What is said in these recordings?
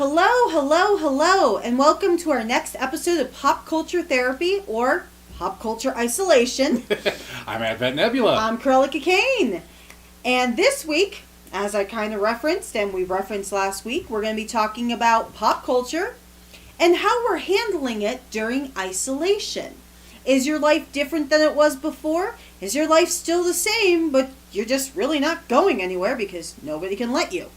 Hello, hello, hello, and welcome to our next episode of Pop Culture Therapy, or Pop Culture Isolation. I'm Advent Nebula. I'm Cruellica Kain. And this week, as I kind of referenced, and we referenced last week, we're going to be talking about pop culture and how we're handling it during isolation. Is your life different than it was before? Is your life still the same, but you're just really not going anywhere because nobody can let you?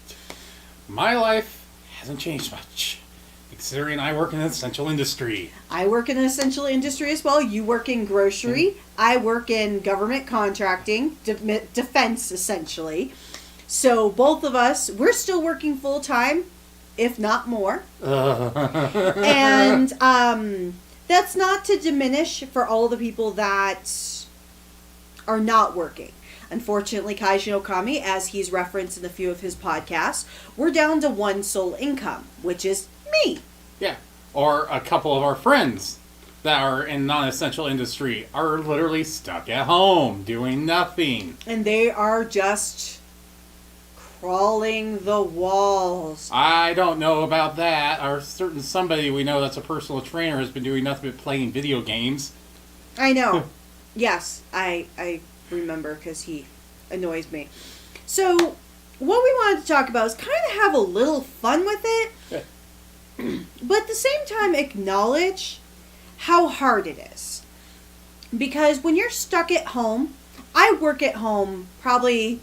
My life hasn't changed much, considering I work in an essential industry. I work in an essential industry as well. You work in grocery. I work in government contracting, defense essentially. So both of us, we're still working full time, if not more. And that's not to diminish for all the people that are not working. Unfortunately, Kaijin Okami, as he's referenced in a few of his podcasts, we're down to one sole income, which is me. Yeah. Or a couple of our friends that are in non-essential industry are literally stuck at home doing nothing. And they are just crawling the walls. I don't know about that. Or certain somebody we know that's a personal trainer has been doing nothing but playing video games. I know. Yes, I remember because he annoys me. So, what we wanted to talk about is kind of have a little fun with it, but at the same time acknowledge how hard it is. Because when you're stuck at home, I work at home probably,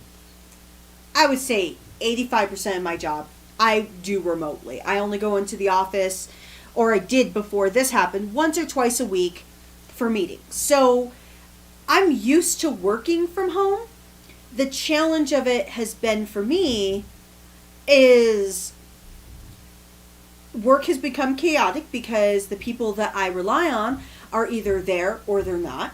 I would say 85% of my job I do remotely. I only go into the office, or I did before this happened, once or twice a week for meetings. So I'm used to working from home. The challenge of it has been for me is work has become chaotic because the people that I rely on are either there or they're not.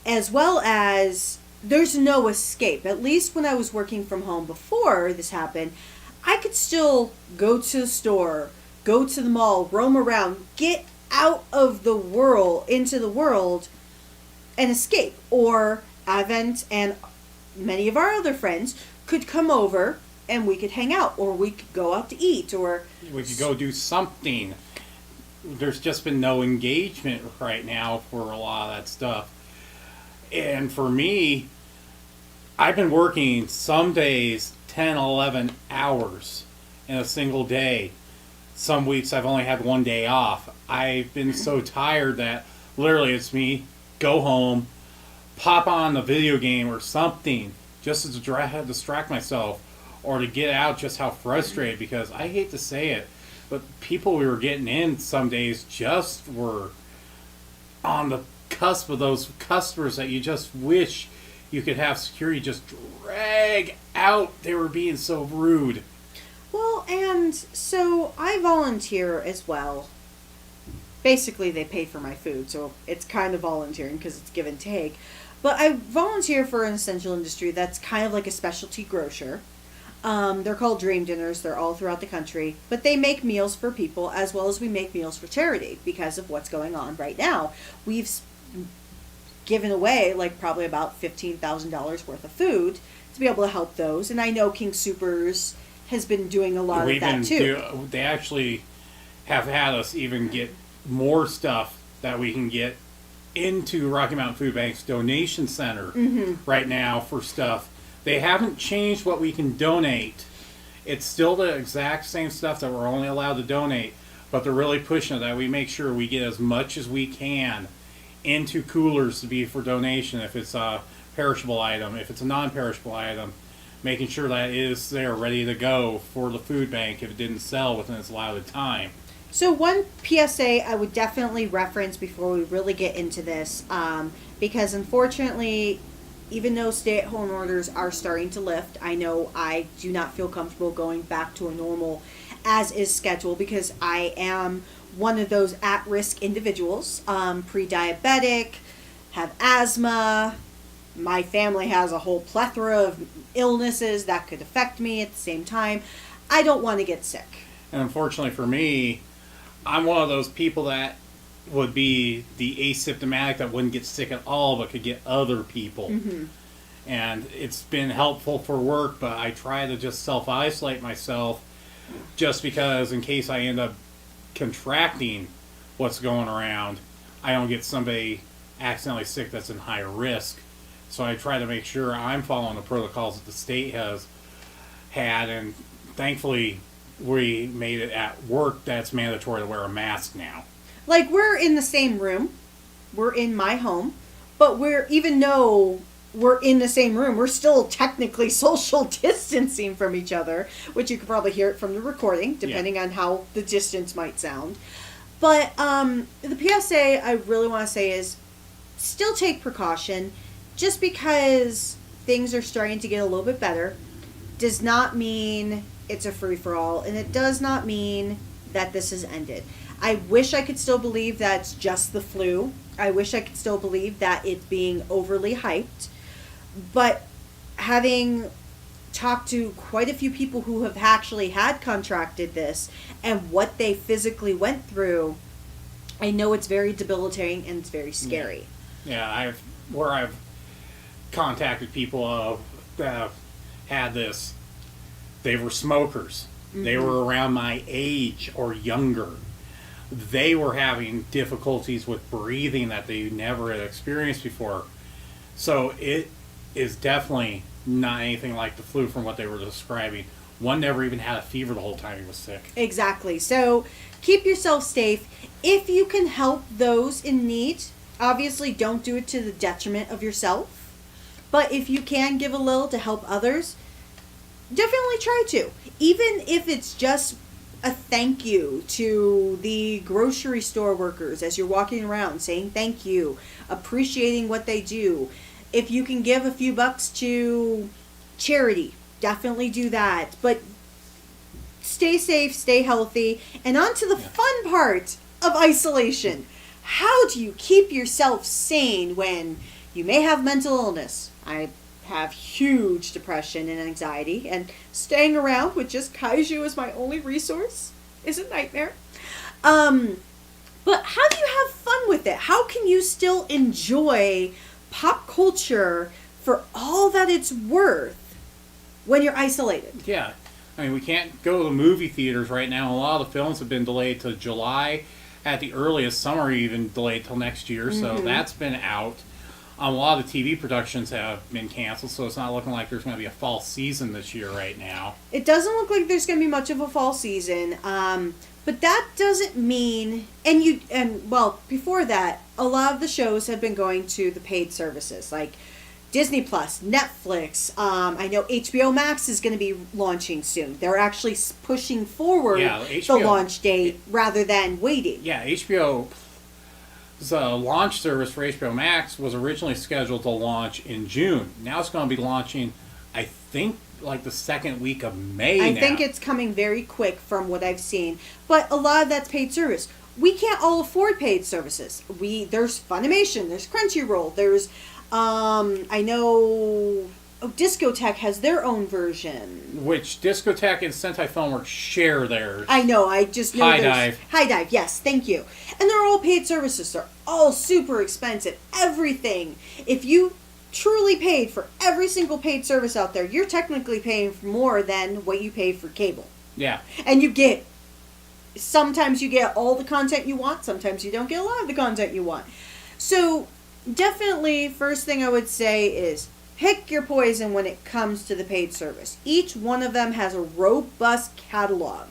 As well as there's no escape. At least when I was working from home before this happened, I could still go to the store, go to the mall, roam around, get out of the world, into the world, and escape. Or Advent and many of our other friends could come over and we could hang out, or we could go out to eat, or we could go do something. There's just been no engagement right now for a lot of that stuff. And for me, I've been working some days 10, 11 hours in a single day. Some weeks I've only had one day off. I've been so tired that literally it's me, go home, pop on a video game or something just to distract myself, or to get out just how frustrated, because I hate to say it, but people we were getting in some days just were on the cusp of those customers that you just wish you could have security just drag out. They were being so rude. Well, and so I volunteer as well. Basically, they pay for my food, so it's kind of volunteering because it's give and take. But I volunteer for an essential industry that's kind of like a specialty grocer. They're called Dream Dinners. They're all throughout the country. But they make meals for people as well as we make meals for charity because of what's going on right now. We've given away like probably about $15,000 worth of food to be able to help those. And I know King Soopers has been doing a lot of that too. They actually have had us even get more stuff that we can get into Rocky Mountain Food Bank's donation center right now for stuff. They haven't changed what we can donate. It's still the exact same stuff that we're only allowed to donate, but they're really pushing it that we make sure we get as much as we can into coolers to be for donation if it's a perishable item, if it's a non-perishable item, making sure that it is there ready to go for the food bank if it didn't sell within its allotted time. So one PSA I would definitely reference before we really get into this, because unfortunately, even though stay-at-home orders are starting to lift, I know I do not feel comfortable going back to a normal as-is schedule because I am one of those at-risk individuals, pre-diabetic, have asthma. My family has a whole plethora of illnesses that could affect me at the same time. I don't want to get sick. And unfortunately for me, I'm one of those people that would be the asymptomatic that wouldn't get sick at all but could get other people. Mm-hmm. And it's been helpful for work, but I try to just self-isolate myself just because in case I end up contracting what's going around, I don't get somebody accidentally sick that's in high risk. So I try to make sure I'm following the protocols that the state has had, and thankfully we made it at work that's mandatory to wear a mask now. Like, we're in the same room. We're in my home. But even though we're in the same room, we're still technically social distancing from each other, which you could probably hear it from the recording, depending on how the distance might sound. But the PSA I really want to say is still take precaution. Just because things are starting to get a little bit better does not mean it's a free-for-all, and it does not mean that this has ended. I wish I could still believe that it's just the flu. I wish I could still believe that it's being overly hyped. But having talked to quite a few people who have actually had contracted this and what they physically went through, I know it's very debilitating and it's very scary. Yeah, I've contacted people that have had this. They were smokers. Mm-hmm. They were around my age or younger. They were having difficulties with breathing that they never had experienced before. So it is definitely not anything like the flu from what they were describing. One never even had a fever the whole time he was sick. Exactly. So keep yourself safe. If you can help those in need, obviously don't do it to the detriment of yourself. But if you can give a little to help others, definitely try to. Even if it's just a thank you to the grocery store workers as you're walking around, saying thank you, appreciating what they do. If you can give a few bucks to charity, definitely do that. But stay safe, stay healthy, and on to the fun part of isolation. How do you keep yourself sane when you may have mental illness? I have huge depression and anxiety, and staying around with just kaiju as my only resource is a nightmare. But how do you have fun with it? How can you still enjoy pop culture for all that it's worth when you're isolated? Yeah. I mean, we can't go to the movie theaters right now. A lot of the films have been delayed to July at the earliest. Some are even delayed till next year, so that's been out. A lot of the TV productions have been canceled, so it's not looking like there's going to be a fall season this year right now. It doesn't look like there's going to be much of a fall season, but that doesn't mean... well, before that, a lot of the shows have been going to the paid services, like Disney Plus, Netflix. I know HBO Max is going to be launching soon. They're actually pushing forward the launch date rather than waiting. Yeah, the launch service for HBO Max was originally scheduled to launch in June. Now it's going to be launching, I think, like the second week of May I think it's coming very quick from what I've seen. But a lot of that's paid service. We can't all afford paid services. There's Funimation, there's Crunchyroll, there's, I know... Discotech has their own version. Which Discotech and Sentai Filmworks share theirs. I know, I just know High Dive, yes, thank you. And they're all paid services. They're all super expensive. Everything. If you truly paid for every single paid service out there, you're technically paying for more than what you pay for cable. Yeah. And sometimes you get all the content you want, sometimes you don't get a lot of the content you want. So, definitely, first thing I would say is pick your poison when it comes to the paid service. Each one of them has a robust catalog.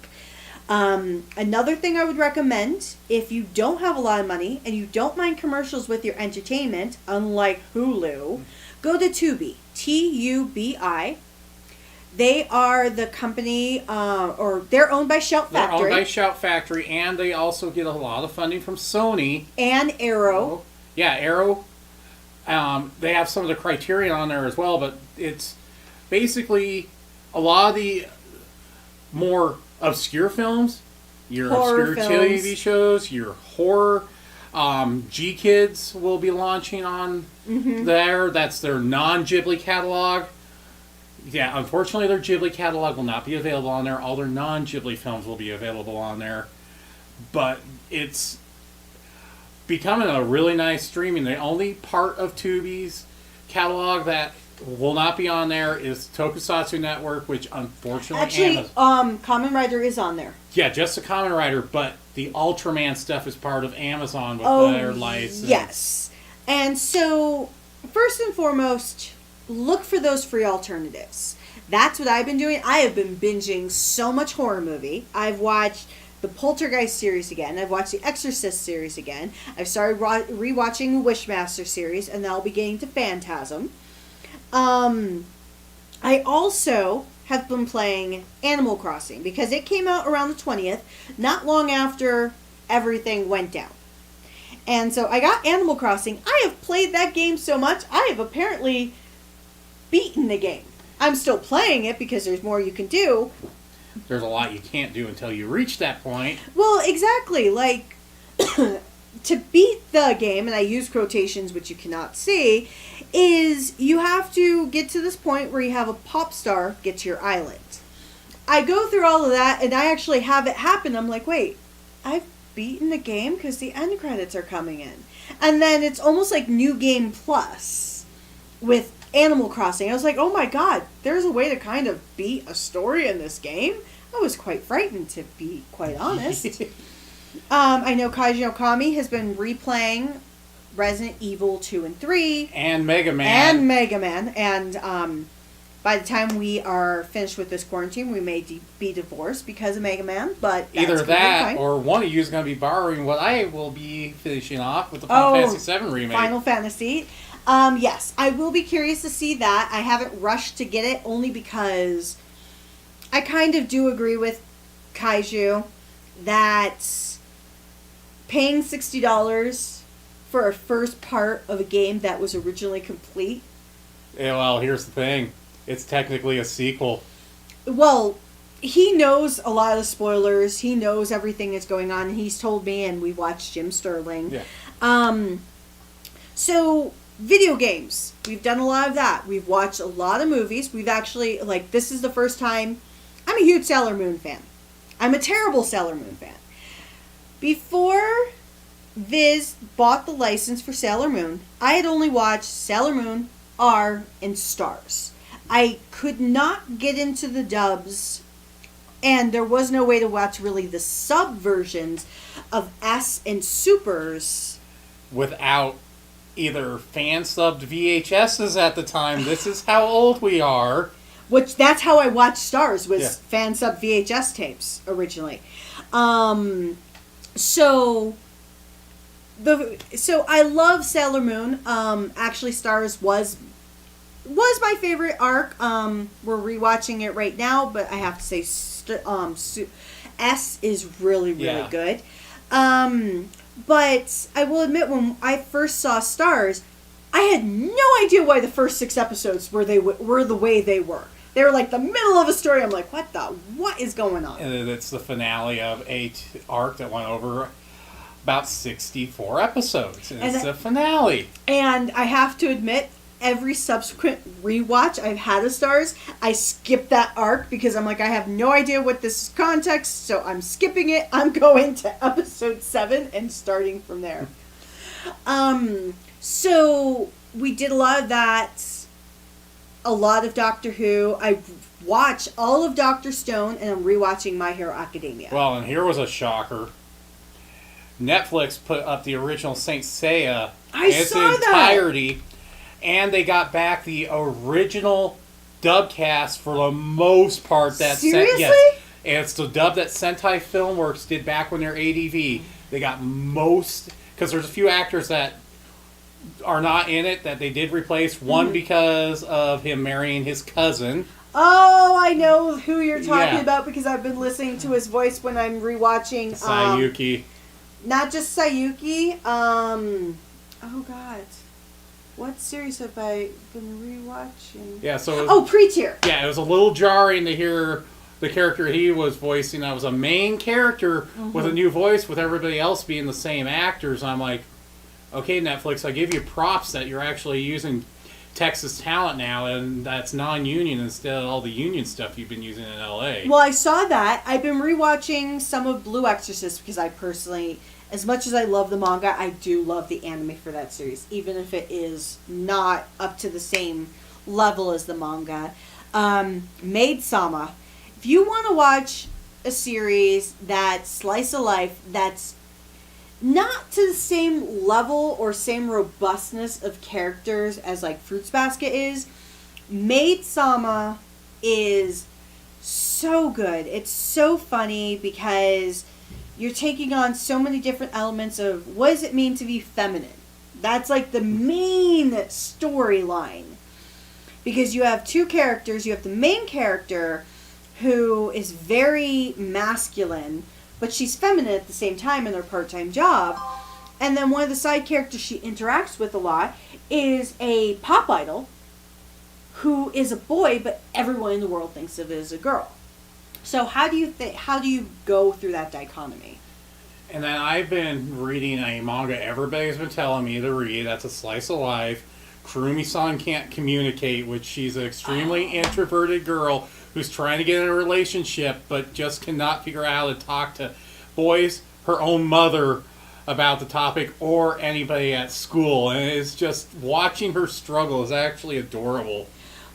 Another thing I would recommend, if you don't have a lot of money and you don't mind commercials with your entertainment, unlike Hulu, go to Tubi. Tubi. They are the company, or they're owned by Shout Factory. They're owned by Shout Factory, and they also get a lot of funding from Sony. And Arrow. Yeah, Arrow. They have some of the criteria on there as well, but it's basically a lot of the more obscure films, your horror obscure films. TV shows, your horror. G-Kids will be launching on there. That's their non-Ghibli catalog. Yeah, unfortunately their Ghibli catalog will not be available on there. All their non-Ghibli films will be available on there. But it's becoming a really nice streaming. The only part of Tubi's catalog that will not be on there is Tokusatsu Network, which unfortunately... Actually, Kamen Rider is on there. Yeah, just the Kamen Rider, but the Ultraman stuff is part of Amazon with their license. Yes. And so, first and foremost, look for those free alternatives. That's what I've been doing. I have been binging so much horror movie. I've watched the Poltergeist series again. I've watched the Exorcist series again. I've started rewatching the Wishmaster series, and now I'll be getting to Phantasm. I also have been playing Animal Crossing because it came out around the 20th, not long after everything went down. And so I got Animal Crossing. I have played that game so much, I have apparently beaten the game. I'm still playing it because there's more you can do. There's a lot you can't do until you reach that point. Well, exactly. Like, to beat the game, and I use quotations which you cannot see, is you have to get to this point where you have a pop star get to your island. I go through all of that, and I actually have it happen. I'm like, wait, I've beaten the game because the end credits are coming in. And then it's almost like New Game Plus with Animal Crossing. I was like, oh my god, there's a way to kind of beat a story in this game? I was quite frightened, to be quite honest. I know Kaiji Okami has been replaying Resident Evil 2 and 3. And Mega Man. And by the time we are finished with this quarantine, we may be divorced because of Mega Man. But either that, or one of you is going to be borrowing what I will be finishing off with the Final Fantasy VII remake. Final Fantasy. Yes, I will be curious to see that. I haven't rushed to get it only because I kind of do agree with Kaiju that paying $60 for a first part of a game that was originally complete. Yeah, well, here's the thing. It's technically a sequel. Well, he knows a lot of the spoilers. He knows everything that's going on. And he's told me, and we watched Jim Sterling. Yeah. So, video games. We've done a lot of that. We've watched a lot of movies. We've actually, like, this is the first time... I'm a huge Sailor Moon fan. I'm a terrible Sailor Moon fan. Before Viz bought the license for Sailor Moon, I had only watched Sailor Moon, R, and Stars. I could not get into the dubs, and there was no way to watch really the sub versions of S and Supers without either fan-subbed VHSs at the time. This is how old we are. Which, that's how I watched Stars, was fan-sub VHS tapes, originally. So I love Sailor Moon. Actually, Stars was my favorite arc. We're rewatching it right now, but I have to say, S is really good. But I will admit, when I first saw Stars, I had no idea why the first 6 episodes were the way they were. They were like the middle of a story. I'm like, what is going on? And it's the finale of a arc that went over about 64 episodes. And it's the finale. And I have to admit, every subsequent rewatch I've had of Stars, I skip that arc because I'm like, I have no idea what this is context, so I'm skipping it. I'm going to episode 7 and starting from there. So we did a lot of that. A lot of Doctor Who. I watch all of Dr. Stone, and I'm rewatching My Hero Academia. Well, and here was a shocker. Netflix put up the original Saint Seiya in its entirety, and they got back the original dub cast for the most part. Seriously? Yes. And it's the dub that Sentai Filmworks did back when they're ADV. They got most... Because there's a few actors that are not in it that they did replace. One because of him marrying his cousin. Oh, I know who you're talking about because I've been listening to his voice when I'm rewatching Sayuki. Not just Sayuki. Oh God, what series have I been rewatching? Yeah, so Pre-Tier. Yeah, it was a little jarring to hear the character he was voicing. That was a main character with a new voice, with everybody else being the same actors. I'm like, okay, Netflix, I give you props that you're actually using Texas talent now, and that's non-union instead of all the union stuff you've been using in LA. Well, I saw that. I've been rewatching some of Blue Exorcist because I personally, as much as I love the manga, I do love the anime for that series, even if it is not up to the same level as the manga. Maid Sama. If you want to watch a series that's slice of life, that's not to the same level or same robustness of characters as like Fruits Basket is, Maid Sama is so good. It's so funny because you're taking on so many different elements of what does it mean to be feminine. That's like the main storyline. Because you have two characters. You have the main character who is very masculine, but she's feminine at the same time in her part-time job. And then one of the side characters she interacts with a lot is a pop idol who is a boy, but everyone in the world thinks of it as a girl. So how do you go through that dichotomy? And then I've been reading a manga everybody's been telling me to read. That's a slice of life. Kurumi-san can't communicate, which she's an extremely introverted girl who's trying to get in a relationship, but just cannot figure out how to talk to boys, her own mother, about the topic, or anybody at school. And it's just, watching her struggle is actually adorable.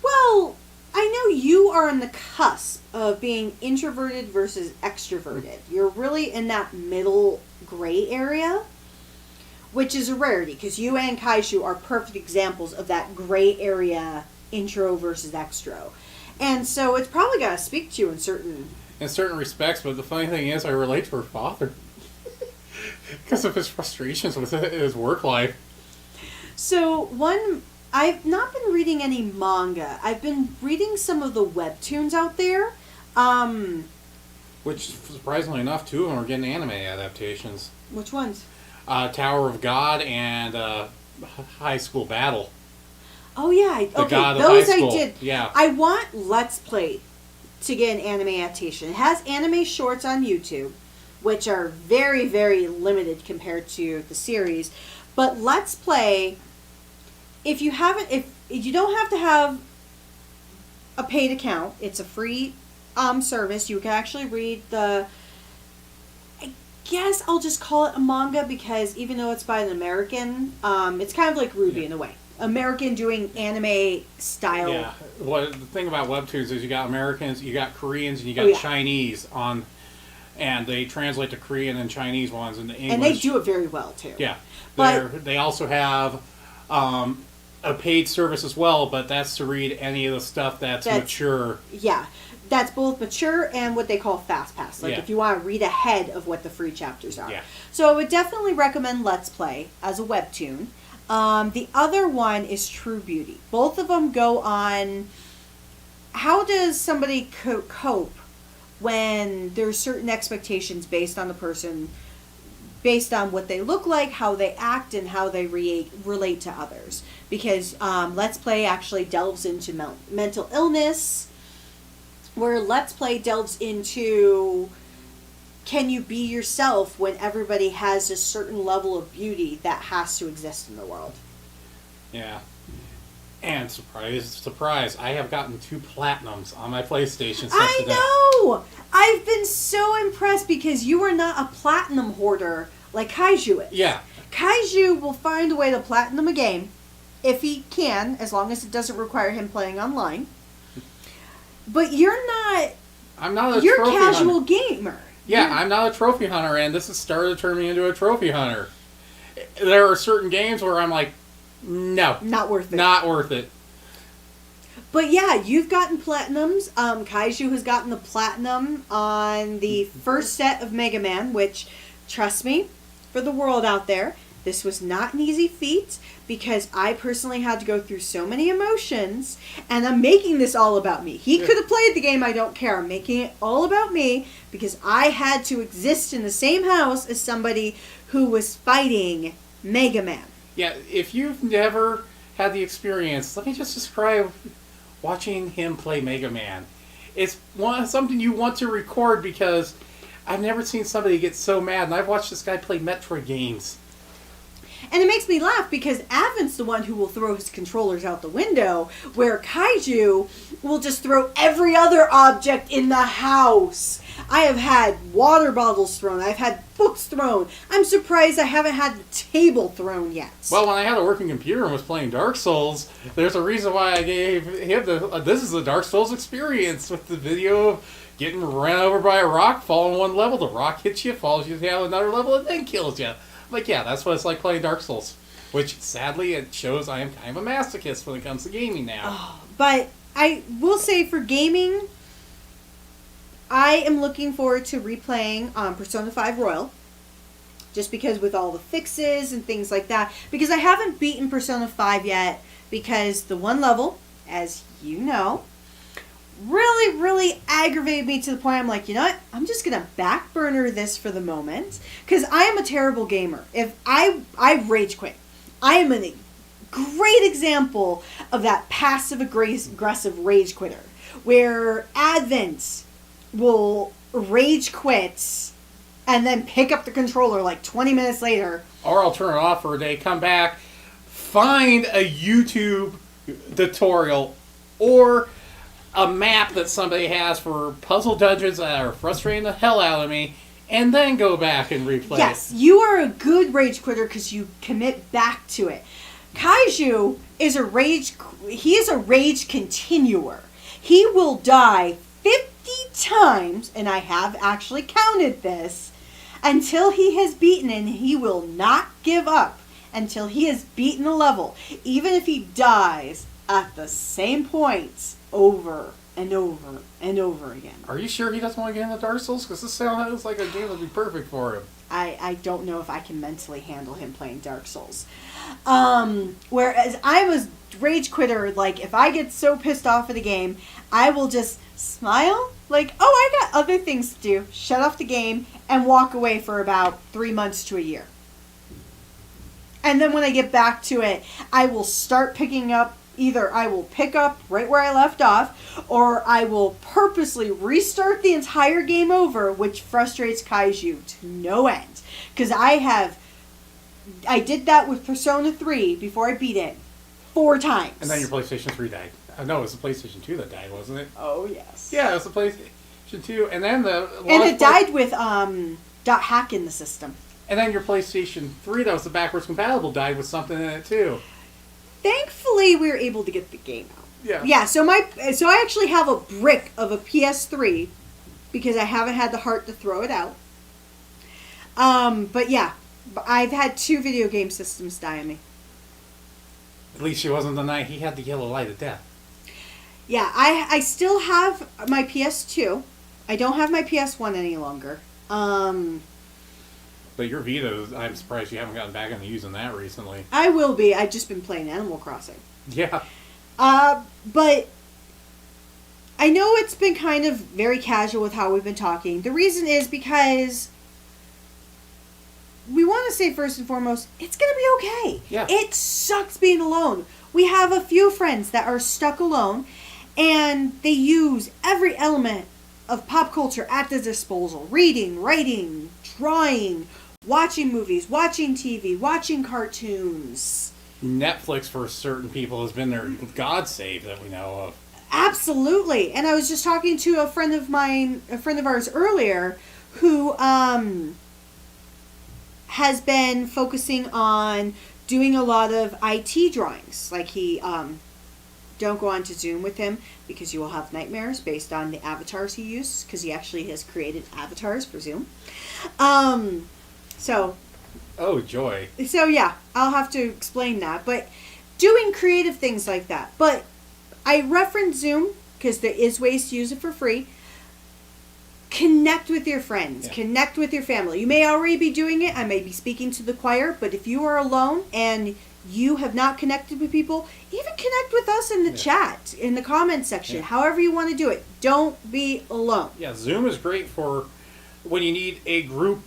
Well, I know you are on the cusp of being introverted versus extroverted. You're really in that middle gray area, which is a rarity, because you and Kaishu are perfect examples of that gray area, intro versus extro. And so it's probably got to speak to you in certain respects, but the funny thing is I relate to her father. Because of his frustrations with his work life. So I've not been reading any manga. I've been reading some of the webtoons out there. Which, surprisingly enough, two of them are getting anime adaptations. Which ones? Tower of God and High School Battle. Oh yeah, those I did. Yeah. I want Let's Play to get an anime adaptation. It has anime shorts on YouTube, which are very, very limited compared to the series. But Let's Play, if you don't have to have a paid account, it's a free service. You can actually read I guess I'll just call it a manga, because even though it's by an American, it's kind of like Ruby in a way. American doing anime style. Yeah. Well, the thing about webtoons is you got Americans, you got Koreans, and you got Chinese on, and they translate the Korean and Chinese ones into English. And they do it very well too. Yeah. But they also have a paid service as well, but that's to read any of the stuff that's mature. Yeah. That's both mature and what they call fast pass. Like if you want to read ahead of what the free chapters are. Yeah. So I would definitely recommend Let's Play as a webtoon. The other one is True Beauty. Both of them go on how does somebody cope when there's certain expectations based on the person, based on what they look like, how they act, and how they relate to others. Because Let's Play actually delves into mental illness, where Let's Play delves into, can you be yourself when everybody has a certain level of beauty that has to exist in the world? Yeah. And surprise, I have gotten 2 platinums on my PlayStation. I know! I've been so impressed because you are not a platinum hoarder like Kaiju is. Yeah. Kaiju will find a way to platinum a game, if he can, as long as it doesn't require him playing online. But you're not... I'm not a you're trophy a casual hunter. Gamer. Yeah, I'm not a trophy hunter, and this has started to turn me into a trophy hunter. There are certain games where I'm like, no. Not worth it. Not worth it. But yeah, you've gotten platinums. Kaiju has gotten the platinum on the first set of Mega Man, which, trust me, for the world out there, this was not an easy feat, because I personally had to go through so many emotions, and I'm making this all about me. He could have played the game, I don't care. I'm making it all about me, because I had to exist in the same house as somebody who was fighting Mega Man. Yeah, if you've never had the experience, let me just describe watching him play Mega Man. It's something you want to record, because I've never seen somebody get so mad, and I've watched this guy play Metroid games. And it makes me laugh because Advent's the one who will throw his controllers out the window, where Kaiju will just throw every other object in the house. I have had water bottles thrown. I've had books thrown. I'm surprised I haven't had the table thrown yet. Well, when I had a working computer and was playing Dark Souls, there's a reason why I gave him this is a Dark Souls experience with the video of getting ran over by a rock, falling one level, the rock hits you, falls you down another level, and then kills you. I'm like, yeah, that's what it's like playing Dark Souls. Which, sadly, it shows I am kind of a masochist when it comes to gaming now. Oh, but I will say for gaming, I am looking forward to replaying Persona 5 Royal. Just because with all the fixes and things like that. Because I haven't beaten Persona 5 yet. Because the one level, as you know, really, really aggravated me to the point I'm like, you know what? I'm just going to back burner this for the moment. Because I am a terrible gamer. If I rage quit. I am a great example of that passive-aggressive rage quitter. Where Advent will rage quit and then pick up the controller like 20 minutes later. Or I'll turn it off for a day, come back, find a YouTube tutorial or a map that somebody has for puzzle dungeons that are frustrating the hell out of me, and then go back and replay it. Yes, you are a good rage quitter because you commit back to it. Kaiju is a rage continuer. He will die 50 times, and I have actually counted this, until he has beaten, and he will not give up until he has beaten a level, even if he dies at the same points over and over and over again. Are you sure he doesn't want to get into Dark Souls? Because this sounds like a game that would be perfect for him. I don't know if I can mentally handle him playing Dark Souls. Whereas I'm a rage quitter, like, if I get so pissed off at a game, I will just smile, like, oh, I got other things to do, shut off the game, and walk away for about 3 months to a year. And then when I get back to it, I will start picking up, either I will pick up right where I left off, or I will purposely restart the entire game over, which frustrates Kaiju to no end. Because I did that with Persona 3 before I beat it 4 times. And then your PlayStation 3 died. No, it was the PlayStation 2 that died, wasn't it? Oh, yes. Yeah, it was the PlayStation 2. And then And it died with .hack in the system. And then your PlayStation 3 that was the backwards compatible died with something in it too. Thankfully, we were able to get the game out. Yeah. Yeah, so I actually have a brick of a PS3 because I haven't had the heart to throw it out. But yeah, I've had 2 video game systems die on me. At least she wasn't the night he had the yellow light of death. Yeah, I still have my PS2. I don't have my PS1 any longer. But your Vita, I'm surprised you haven't gotten back into using that recently. I will be. I've just been playing Animal Crossing. Yeah. But I know it's been kind of very casual with how we've been talking. The reason is because we want to say first and foremost, it's going to be okay. Yeah. It sucks being alone. We have a few friends that are stuck alone, and they use every element of pop culture at their disposal. Reading, writing, drawing, watching movies, watching TV, watching cartoons. Netflix for certain people has been their God save that we know of. Absolutely. And I was just talking to a friend of ours earlier, who has been focusing on doing a lot of IT drawings. Like he, don't go on to Zoom with him because you will have nightmares based on the avatars he used, because he actually has created avatars for Zoom. Oh, joy. So yeah, I'll have to explain that. But doing creative things like that. But I reference Zoom because there is ways to use it for free. Connect with your friends. Yeah. Connect with your family. You may already be doing it. I may be speaking to the choir. But if you are alone and you have not connected with people, even connect with us in the chat, in the comments section, however you want to do it. Don't be alone. Yeah, Zoom is great for when you need a group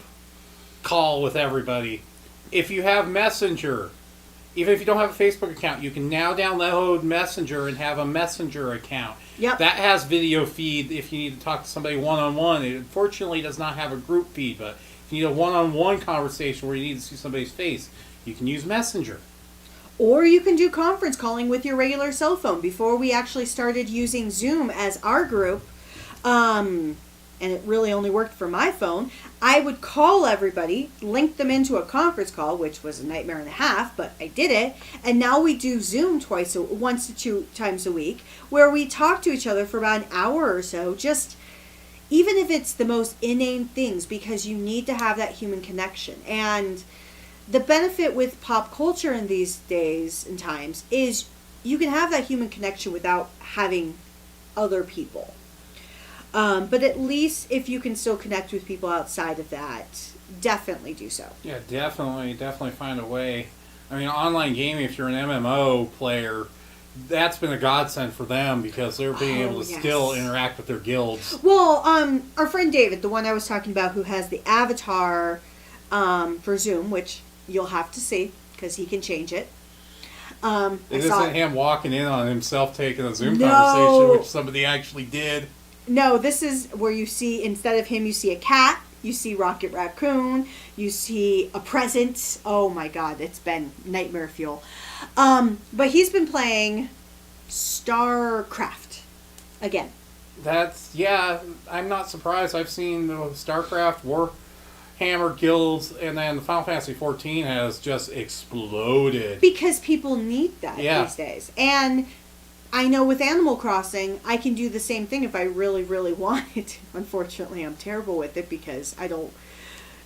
call with everybody. If you have Messenger, even if you don't have a Facebook account, you can now download Messenger and have a Messenger account. Yep. That has video feed if you need to talk to somebody one-on-one. It unfortunately does not have a group feed, but if you need a one-on-one conversation where you need to see somebody's face, You can use Messenger. Or you can do conference calling with your regular cell phone. Before we actually started using Zoom as our group, and it really only worked for my phone, I would call everybody, link them into a conference call, which was a nightmare and a half, but I did it. And now we do Zoom once to 2 times a week, where we talk to each other for about an hour or so, just even if it's the most inane things, because you need to have that human connection. And the benefit with pop culture in these days and times is you can have that human connection without having other people. But at least if you can still connect with people outside of that, definitely do so. Yeah, definitely find a way. I mean, online gaming, if you're an MMO player, that's been a godsend for them because they're being able to still interact with their guilds. Well, our friend David, the one I was talking about who has the avatar for Zoom, which you'll have to see because he can change it. It isn't him walking in on himself taking a Zoom conversation, which somebody actually did. No, this is where you see, instead of him, you see a cat, you see Rocket Raccoon, you see a present. Oh my god, it's been nightmare fuel. But he's been playing StarCraft again. I'm not surprised. I've seen the StarCraft, Warhammer guilds, and then the Final Fantasy 14 has just exploded. Because people need that these days. And I know with Animal Crossing, I can do the same thing if I really, really wanted to. Unfortunately, I'm terrible with it because I don't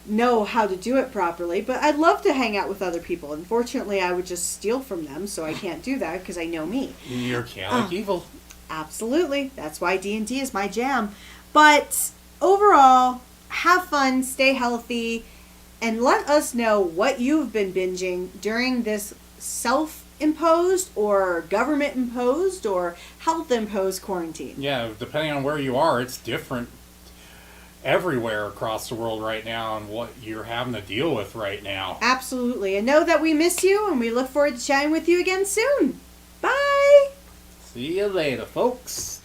know how to do it properly. But I'd love to hang out with other people. Unfortunately, I would just steal from them, so I can't do that because I know me. You're chaotic evil. Absolutely. That's why D&D is my jam. But overall, have fun, stay healthy, and let us know what you've been binging during this self-imposed or government-imposed or health-imposed quarantine. Yeah, depending on where you are, it's different everywhere across the world right now and what you're having to deal with right now. Absolutely. And know that we miss you and we look forward to chatting with you again soon. Bye! See you later, folks.